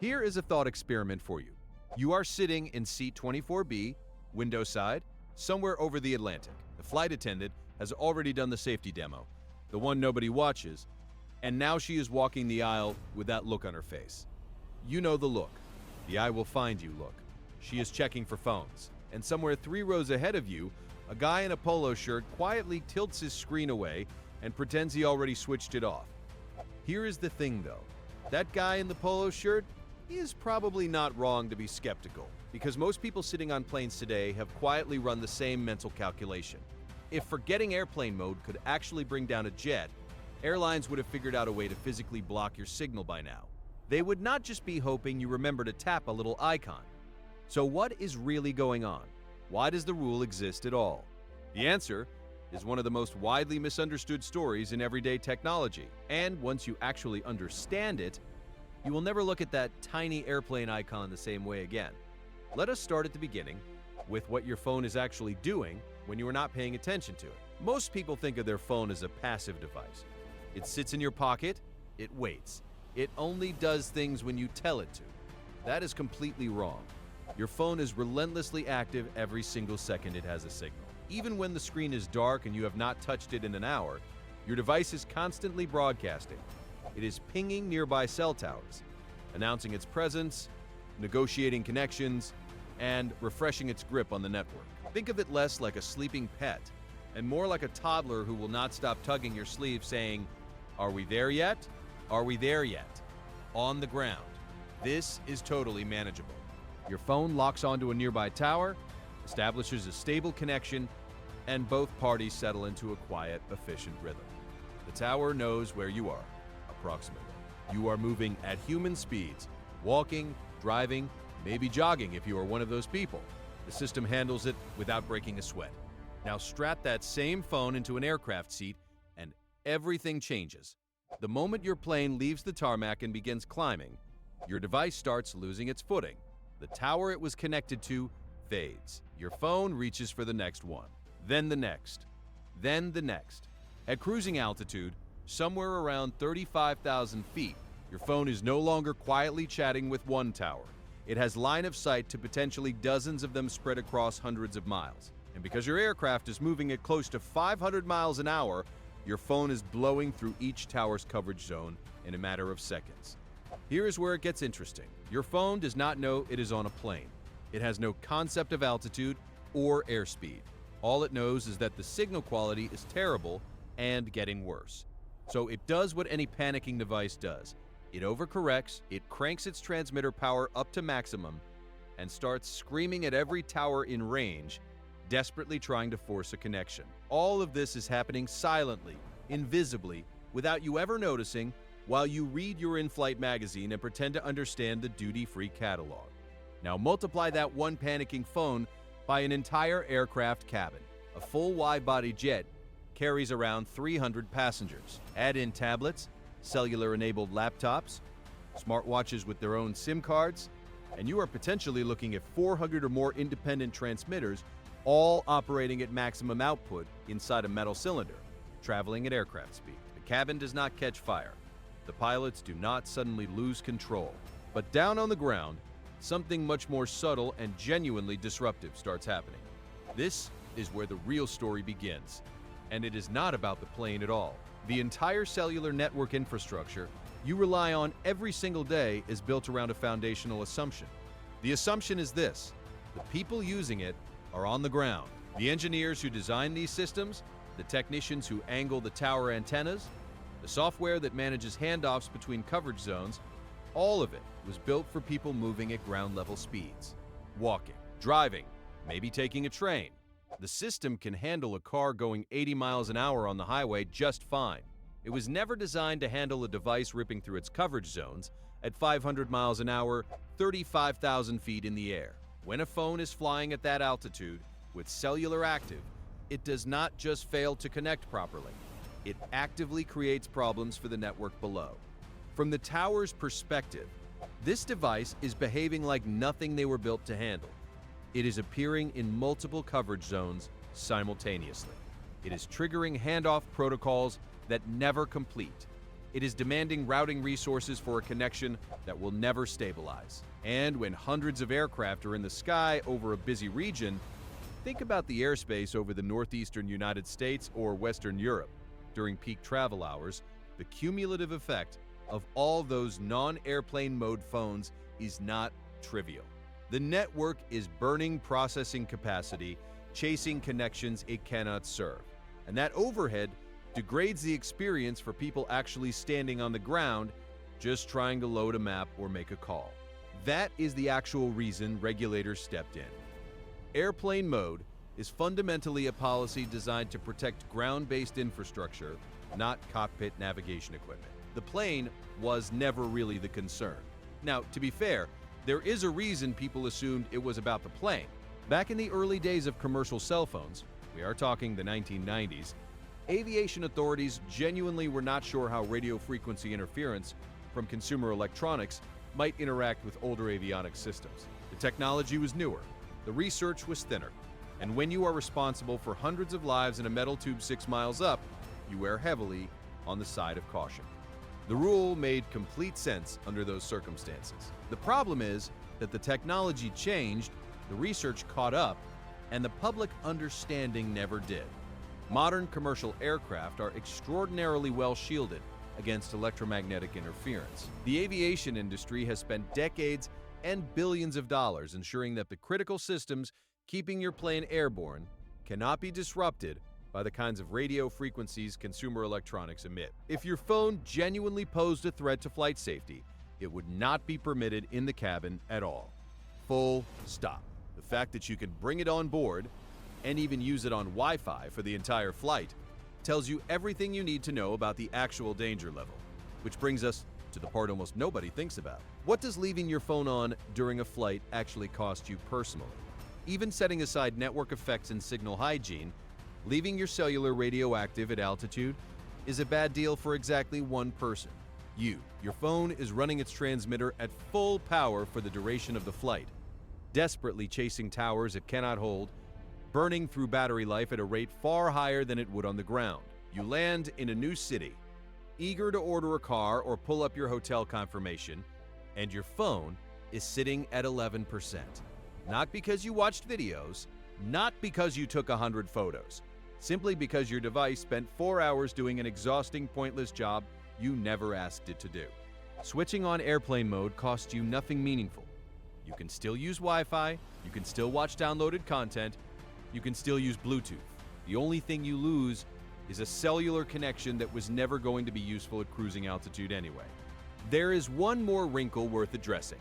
Here is a thought experiment for you. You are sitting in seat 24B, window side, somewhere over the Atlantic. The flight attendant has already done the safety demo, the one nobody watches, and now she is walking the aisle with that look on her face. You know the look. The I will find you look. She is checking for phones, and somewhere 3 rows ahead of you, a guy in a polo shirt quietly tilts his screen away and pretends he already switched it off. Here is the thing though. That guy in the polo shirt is probably not wrong to be skeptical, because most people sitting on planes today have quietly run the same mental calculation. If forgetting airplane mode could actually bring down a jet, airlines would have figured out a way to physically block your signal by now. They would not just be hoping you remember to tap a little icon. So what is really going on? Why does the rule exist at all? The answer is one of the most widely misunderstood stories in everyday technology, and once you actually understand it, you will never look at that tiny airplane icon the same way again. Let us start at the beginning with what your phone is actually doing when you are not paying attention to it. Most people think of their phone as a passive device. It sits in your pocket, it waits. It only does things when you tell it to. That is completely wrong. Your phone is relentlessly active every single second it has a signal. Even when the screen is dark and you have not touched it in an hour, your device is constantly broadcasting. It is pinging nearby cell towers, announcing its presence, negotiating connections, and refreshing its grip on the network. Think of it less like a sleeping pet and more like a toddler who will not stop tugging your sleeve saying, "Are we there yet? Are we there yet?" On the ground. This is totally manageable. Your phone locks onto a nearby tower, establishes a stable connection, and both parties settle into a quiet, efficient rhythm. The tower knows where you are, approximately. You are moving at human speeds, walking, driving, maybe jogging if you are one of those people. The system handles it without breaking a sweat. Now strap that same phone into an aircraft seat and everything changes. The moment your plane leaves the tarmac and begins climbing, your device starts losing its footing. The tower it was connected to fades. Your phone reaches for the next one, then the next, then the next. At cruising altitude, somewhere around 35,000 feet, your phone is no longer quietly chatting with one tower. It has line of sight to potentially dozens of them spread across hundreds of miles. And because your aircraft is moving at close to 500 miles an hour, your phone is blowing through each tower's coverage zone in a matter of seconds. Here is where it gets interesting. Your phone does not know it is on a plane. It has no concept of altitude or airspeed. All it knows is that the signal quality is terrible and getting worse. So it does what any panicking device does. It overcorrects, it cranks its transmitter power up to maximum, and starts screaming at every tower in range, desperately trying to force a connection. All of this is happening silently, invisibly, without you ever noticing, while you read your in-flight magazine and pretend to understand the duty-free catalog. Now multiply that one panicking phone by an entire aircraft cabin. A full wide-body jet carries around 300 passengers. Add in tablets, cellular-enabled laptops, smartwatches with their own SIM cards, and you are potentially looking at 400 or more independent transmitters, all operating at maximum output inside a metal cylinder, traveling at aircraft speed. The cabin does not catch fire. The pilots do not suddenly lose control. But down on the ground, something much more subtle and genuinely disruptive starts happening. This is where the real story begins, and it is not about the plane at all. The entire cellular network infrastructure you rely on every single day is built around a foundational assumption. The assumption is this: the people using it are on the ground. The engineers who design these systems, the technicians who angle the tower antennas, the software that manages handoffs between coverage zones, all of it was built for people moving at ground-level speeds. Walking, driving, maybe taking a train. The system can handle a car going 80 miles an hour on the highway just fine. It was never designed to handle a device ripping through its coverage zones at 500 miles an hour, 35,000 feet in the air. When a phone is flying at that altitude with cellular active, it does not just fail to connect properly. It actively creates problems for the network below. From the tower's perspective, this device is behaving like nothing they were built to handle. It is appearing in multiple coverage zones simultaneously. It is triggering handoff protocols that never complete. It is demanding routing resources for a connection that will never stabilize. And when hundreds of aircraft are in the sky over a busy region, think about the airspace over the northeastern United States or Western Europe. During peak travel hours, the cumulative effect of all those non-airplane mode phones is not trivial. The network is burning processing capacity, chasing connections it cannot serve. And that overhead degrades the experience for people actually standing on the ground, just trying to load a map or make a call. That is the actual reason regulators stepped in. Airplane mode is fundamentally a policy designed to protect ground-based infrastructure, not cockpit navigation equipment. The plane was never really the concern. Now, to be fair, there is a reason people assumed it was about the plane. Back in the early days of commercial cell phones, we are talking the 1990s, aviation authorities genuinely were not sure how radio frequency interference from consumer electronics might interact with older avionics systems. The technology was newer, the research was thinner, and when you are responsible for hundreds of lives in a metal tube 6 miles up, you err heavily on the side of caution. The rule made complete sense under those circumstances. The problem is that the technology changed, the research caught up, and the public understanding never did. Modern commercial aircraft are extraordinarily well shielded against electromagnetic interference. The aviation industry has spent decades and billions of dollars ensuring that the critical systems keeping your plane airborne cannot be disrupted by the kinds of radio frequencies consumer electronics emit. If your phone genuinely posed a threat to flight safety, it would not be permitted in the cabin at all. Full stop. The fact that you can bring it on board and even use it on Wi-Fi for the entire flight tells you everything you need to know about the actual danger level. Which brings us to the part almost nobody thinks about. What does leaving your phone on during a flight actually cost you personally? Even setting aside network effects and signal hygiene, leaving your cellular radioactive at altitude is a bad deal for exactly one person. You. Your phone is running its transmitter at full power for the duration of the flight, desperately chasing towers it cannot hold, burning through battery life at a rate far higher than it would on the ground. You land in a new city, eager to order a car or pull up your hotel confirmation, and your phone is sitting at 11%. Not because you watched videos, not because you took 100 photos, simply because your device spent 4 hours doing an exhausting, pointless job you never asked it to do. Switching on airplane mode costs you nothing meaningful. You can still use Wi-Fi, you can still watch downloaded content, you can still use Bluetooth. The only thing you lose is a cellular connection that was never going to be useful at cruising altitude anyway. There is one more wrinkle worth addressing,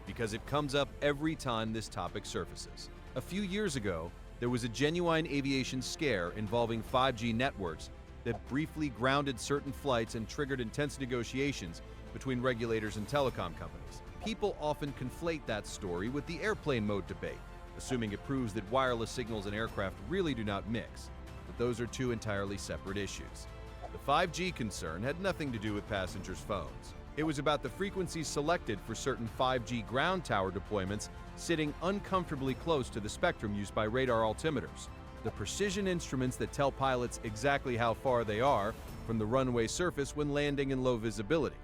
because it comes up every time this topic surfaces. A few years ago, there was a genuine aviation scare involving 5G networks that briefly grounded certain flights and triggered intense negotiations between regulators and telecom companies. People often conflate that story with the airplane mode debate, assuming it proves that wireless signals and aircraft really do not mix, but those are two entirely separate issues. The 5G concern had nothing to do with passengers' phones. It was about the frequencies selected for certain 5G ground tower deployments sitting uncomfortably close to the spectrum used by radar altimeters, the precision instruments that tell pilots exactly how far they are from the runway surface when landing in low visibility.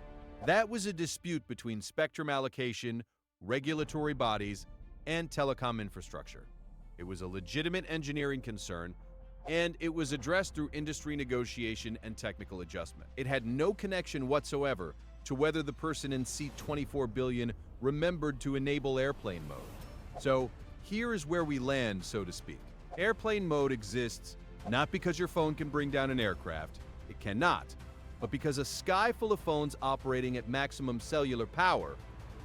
That was a dispute between spectrum allocation, regulatory bodies, and telecom infrastructure. It was a legitimate engineering concern, and it was addressed through industry negotiation and technical adjustment. It had no connection whatsoever to whether the person in seat 24 billion remembered to enable airplane mode. So here is where we land, so to speak. Airplane mode exists not because your phone can bring down an aircraft, it cannot, but because a sky full of phones operating at maximum cellular power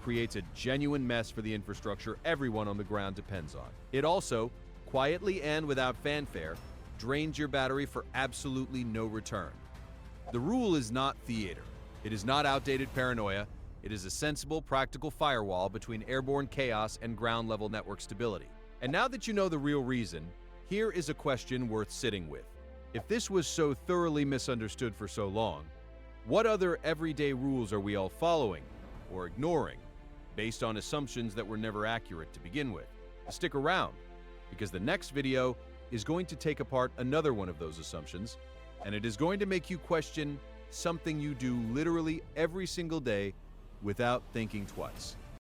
creates a genuine mess for the infrastructure everyone on the ground depends on. It also, quietly and without fanfare, drains your battery for absolutely no return. The rule is not theater. It is not outdated paranoia. It is a sensible, practical firewall between airborne chaos and ground-level network stability. And now that you know the real reason, here is a question worth sitting with. If this was so thoroughly misunderstood for so long, what other everyday rules are we all following or ignoring based on assumptions that were never accurate to begin with? Stick around, because the next video is going to take apart another one of those assumptions, and it is going to make you question something you do literally every single day without thinking twice.